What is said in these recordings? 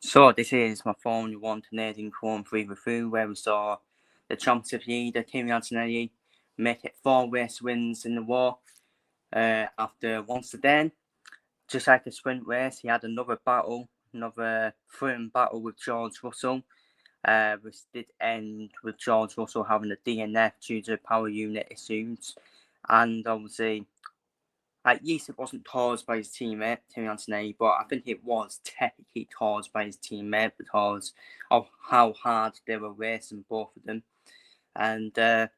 So this is my Formula One Canadian Grand Prix review where we saw the championship leader Kimi Antonelli make it 4 race wins in the war. After once again, just like the sprint race, he had another thrilling battle with George Russell, which did end with George Russell having a DNF due to power unit issues, and obviously. Yes, it wasn't caused by his teammate, Kimi Antonelli, but I think it was technically caused by his teammate because of how hard they were racing, both of them. And but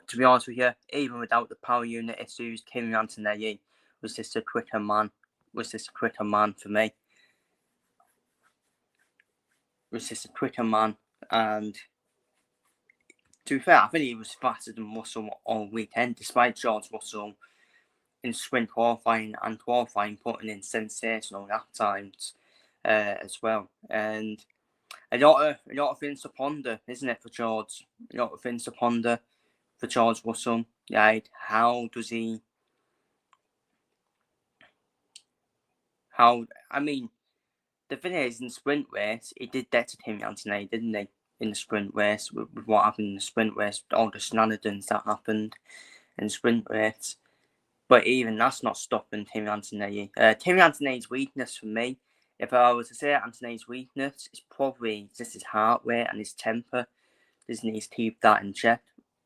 to be honest with you, even without the power unit issues, Kimi Antonelli was just a quicker man. For me. Was just a quicker man, and to be fair, I think he was faster than Russell all weekend, despite George Russell in sprint qualifying and qualifying putting in sensational lap times as well. And a lot of things to ponder, isn't it, for George? A lot of things to ponder for George Russell. Right? How does he? I mean, the thing is, in the sprint race, he did that to Kimi Antonelli, didn't he? In the sprint race, with what happened in the sprint race, all the shenanigans that happened in the sprint race. But even that's not stopping Kimi Antonelli. Kimi Antonelli's weakness for me, if I was to say Antonelli's weakness, is probably just his heart rate and his temper. Just needs to keep that in check,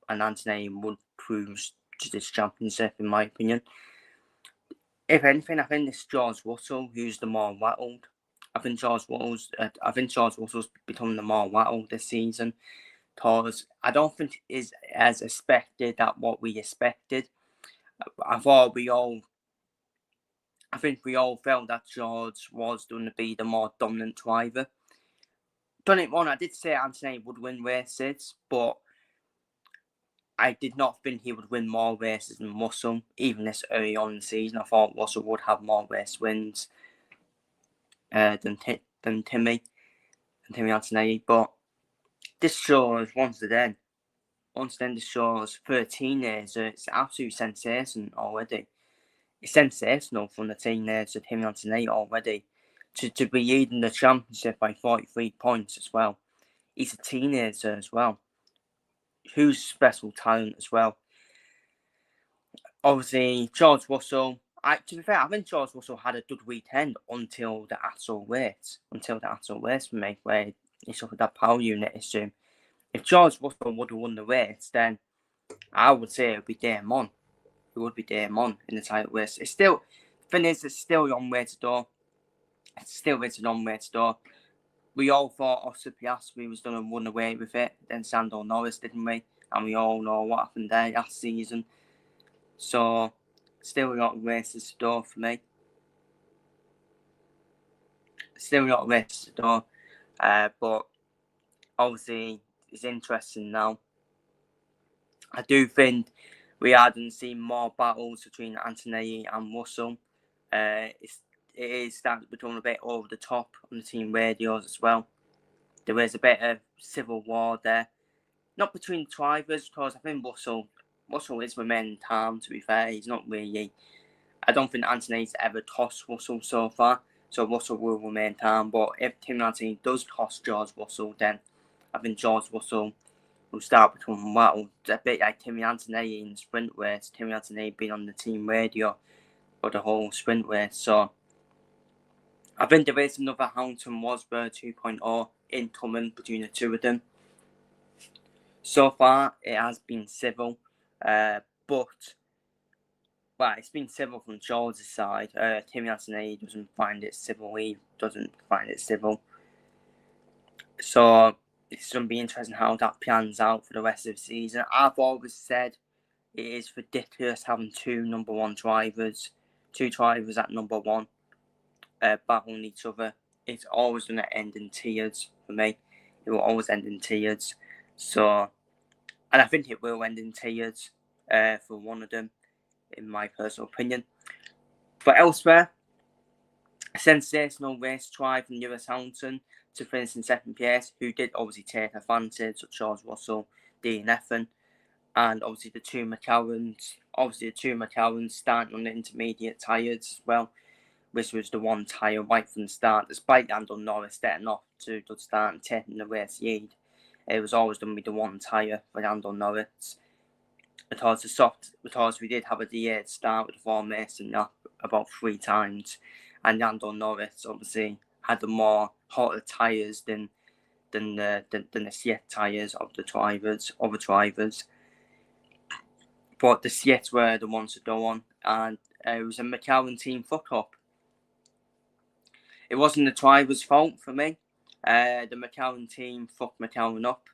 and Antonelli would cruise to this championship, in my opinion. If anything, I think it's George Russell who's the more rattled. I think George Russell's becoming the more rattled this season, because I don't think it is as expected at what we expected. I think we all felt that George was going to be the more dominant driver. Don't get me wrong, I did say Antonelli would win races, but I did not think he would win more races than Russell, even this early on in the season. I thought Russell would have more race wins than Kimi Antonelli, but this shows once again this shows 13 years. It's absolute sensation already. It's sensational from the teenager Kimi Antonelli already to be leading the championship by 43 points as well. He's a teenager as well. Who's special talent as well. Obviously, George Russell. To be fair, I think George Russell had a good weekend until the actual race. For me, where he suffered that power unit issue. If George Russell would have won the race, then I would say it would be game on. It would be game on in the title race. It's still a long way to go. We all thought Oscar Piastri was going to run away with it. Then Sandor Norris, didn't we? And we all know what happened there last season. So, still a lot of races to go for me. But obviously, it's interesting now. I do think we are going to see more battles between Antonelli and Russell. It is starting to become a bit over the top on the team radios as well. There is a bit of civil war there. Not between the drivers, because I think Russell is remaining calm, to be fair. He's not really... I don't think Antonelli's ever tossed Russell so far, so Russell will remain calm. But if Kimi Antonelli does toss George Russell, then I think George Russell will start becoming rattled. A bit like Kimi Antonelli in the sprint race. Kimi Antonelli being on the team radio for the whole sprint race. So I think there is another Hamilton Rosberg 2.0 incoming between the two of them. So far, it has been civil, but it's been civil from George's side. Kimi Antonelli doesn't find it civil. So it's going to be interesting how that plans out for the rest of the season. I've always said it is ridiculous having two drivers at number one, battling each other. It's always going to end in tears for me. It will always end in tears. So, and I think it will end in tears for one of them, in my personal opinion. But elsewhere, a sensational race drive from Lewis Hamilton to finish in second place, who did obviously take advantage of George Russell DNFing, and obviously the two McLarens starting on the intermediate tyres as well, which was the one tyre right from the start, despite Lando Norris setting off to the start and taking the race lead. It was always going to be the one tyre for Lando Norris. Because we did have a delayed start with the formation up about 3 times, and Lando Norris obviously had the more hotter tyres than the Seat tyres of the other drivers. But the Seats were the ones to go on, and it was a McLaren team fuck up. It wasn't the driver's fault for me. The McLaren team fucked McLaren up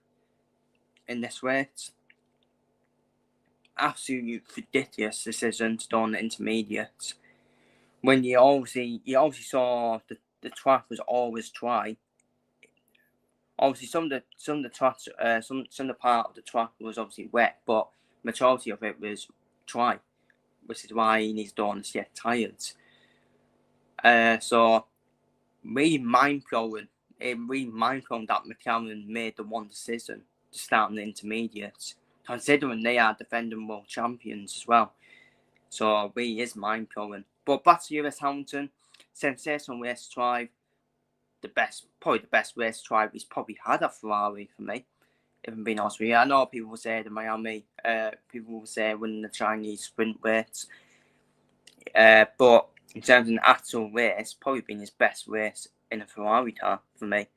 in this race. Absolutely ridiculous decision to do on the intermediates. When you obviously saw the track was always dry. Obviously, some of the tracks, some of the part of the track was obviously wet, but majority of it was dry, which is why he needs to do on the Seat tyres. So really mind blowing. It really mind blowing that McLaren made the one decision to start in the intermediates, considering they are defending world champions as well. So it really is mind blowing. But back to Lewis Hamilton, sensational race drive. Probably the best race drive he's probably had at Ferrari for me, if I'm being honest with you. I know people will say the Miami, people will say winning the Chinese sprint race, but in terms of an actual race, probably been his best race in a Ferrari car for me.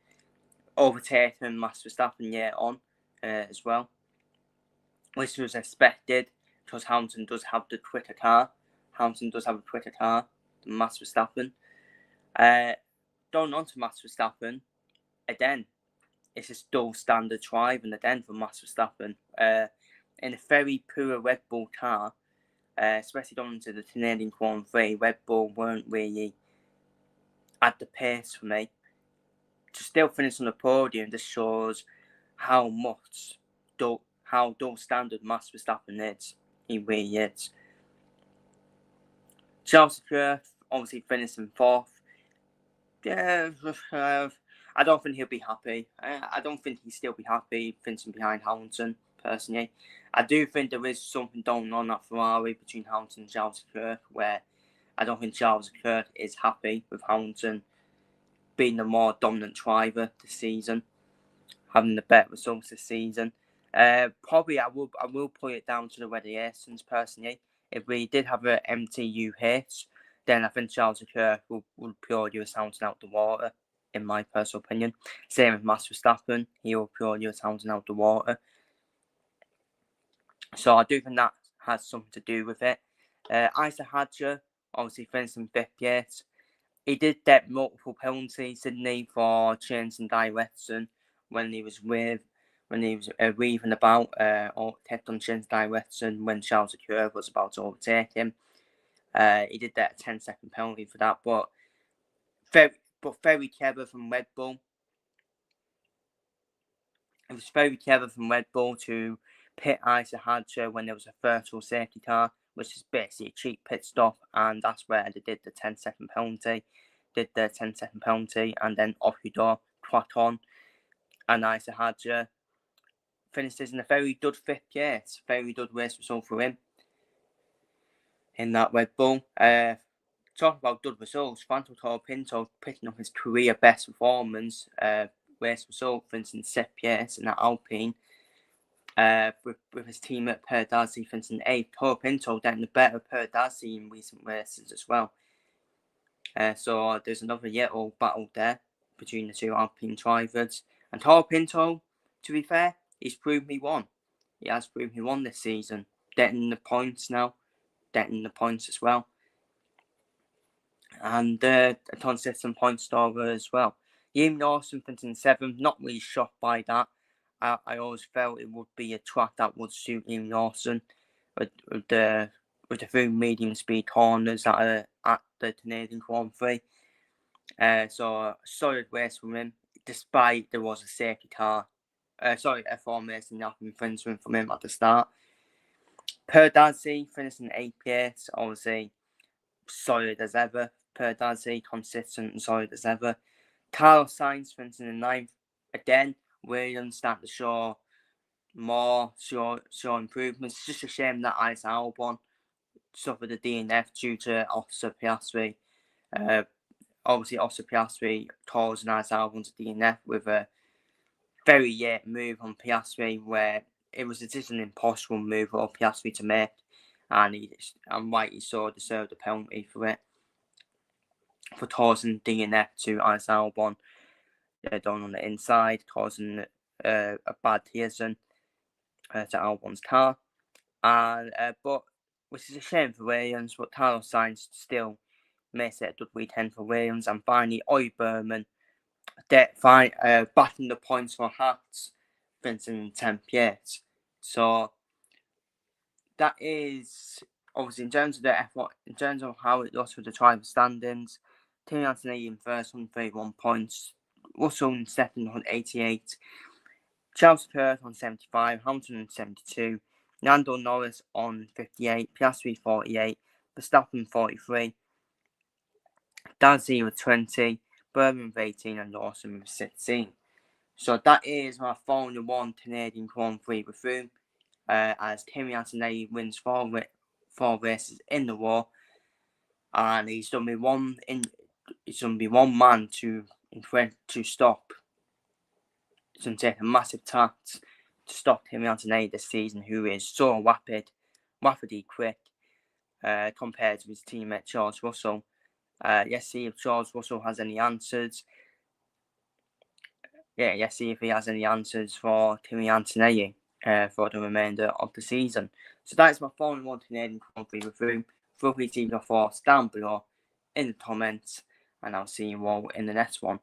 Overtaking Max Verstappen year on as well, which was expected because Hamilton does have the quicker car. Hamilton does have a quicker car than Max Verstappen. Going on to Max Verstappen, again, it's a dual standard drive and again for Max Verstappen. In a very poor Red Bull car, especially going into the Canadian Grand Prix, Red Bull weren't really at the pace for me. To still finish on the podium just shows how dual standard Max Verstappen is. He really is. Charles Leclerc obviously finishing 4th. Yeah, I don't think he'll be happy. I don't think he'll still be happy finishing behind Hamilton, personally. I do think there is something going on at Ferrari between Hamilton and Charles Leclerc, where I don't think Charles Leclerc is happy with Hamilton being the more dominant driver this season, having the better results this season. Probably I will put it down to the regulations, personally. If we did have an MTUH, then I think Charles Leclerc will pure Lewis Hamilton out the water, in my personal opinion. Same with Max Verstappen, he will pure Lewis Hamilton out the water. So I do think that has something to do with it. Isaac Hadjar, obviously finishing 5th place. He did get multiple penalties, didn't he, for changing direction when he was weaving about, or kept on changing direction when Charles Leclerc was about to overtake him. He did get a 10-second penalty for that, but very clever from Red Bull. It was very clever from Red Bull to pit Isaac Hadjar when there was a virtual safety car, which is basically a cheap pit stop, and that's where they did the 10-second penalty. And then off you go, crack on. And Isaac Hadjar finishes in a very good 5th place. Very good race result for him in that Red Bull. Talking about good results, Franco Colapinto picking up his career best performance race result, for instance, 6th place in that Alpine. With his teammate Perdazzi finishing 8th. Colapinto getting the better Perdazzi in recent races as well. So there's another little battle there between the two Alpine drivers. And Colapinto, to be fair, he's proved me won. He has proved me won this season. Getting the points now. Getting the points as well. And a consistent point scorer as well. Liam Lawson finishing 7th. Not really shocked by that. I always felt it would be a track that would suit Liam Lawson with the few medium speed corners that are at the Canadian Grand Prix. So a solid race from him, despite there was a safety car. A formation infringement from him at the start. Perdazzi finishing 8th place, obviously solid as ever. Perdazzi consistent and solid as ever. Carlos Sainz finishing in 9th. Again, Williams starting to show improvements. It's just a shame that Alex Albon suffered a DNF due to Officer Piastri Obviously, Oscar Piastri tours and has albums to DNF with a very move on Piastri where it was just an impossible move for Piastri to make, and rightly so deserved a penalty for it. For causing DNF to Alex Albon down on the inside, causing a bad collision to Albon's car. And but which is a shame for Williams, but Carlos Sainz still makes it a good weekend for Williams. And finally, Oi Berman batting the points for Hearts, finishing in 10th place. So that is obviously in terms of the F1, in terms of how it looks for the driver standings. Kimi Antonelli in first on 31 points, Russell in second on 88, Charles third on 75, Hamilton on 72, Lando Norris on 58, Piastri 48, Verstappen 43, Dazzy with 20, Berman with 18, and Lawson with 16. So that is my Formula 1 Canadian Grand Prix review. As Kimi Antonelli wins four races in the war, and he's going to be one man to stop. It's going to take a massive task to stop Kimi Antonelli this season, who is so rapidly quick compared to his teammate George Russell. Let's see if George Russell has any answers. Let's see if he has any answers for Kimi Antonelli for the remainder of the season. So that is my Formula 1 Canadian Grand Prix review. Feel free to leave your thoughts down below in the comments, and I'll see you all in the next one.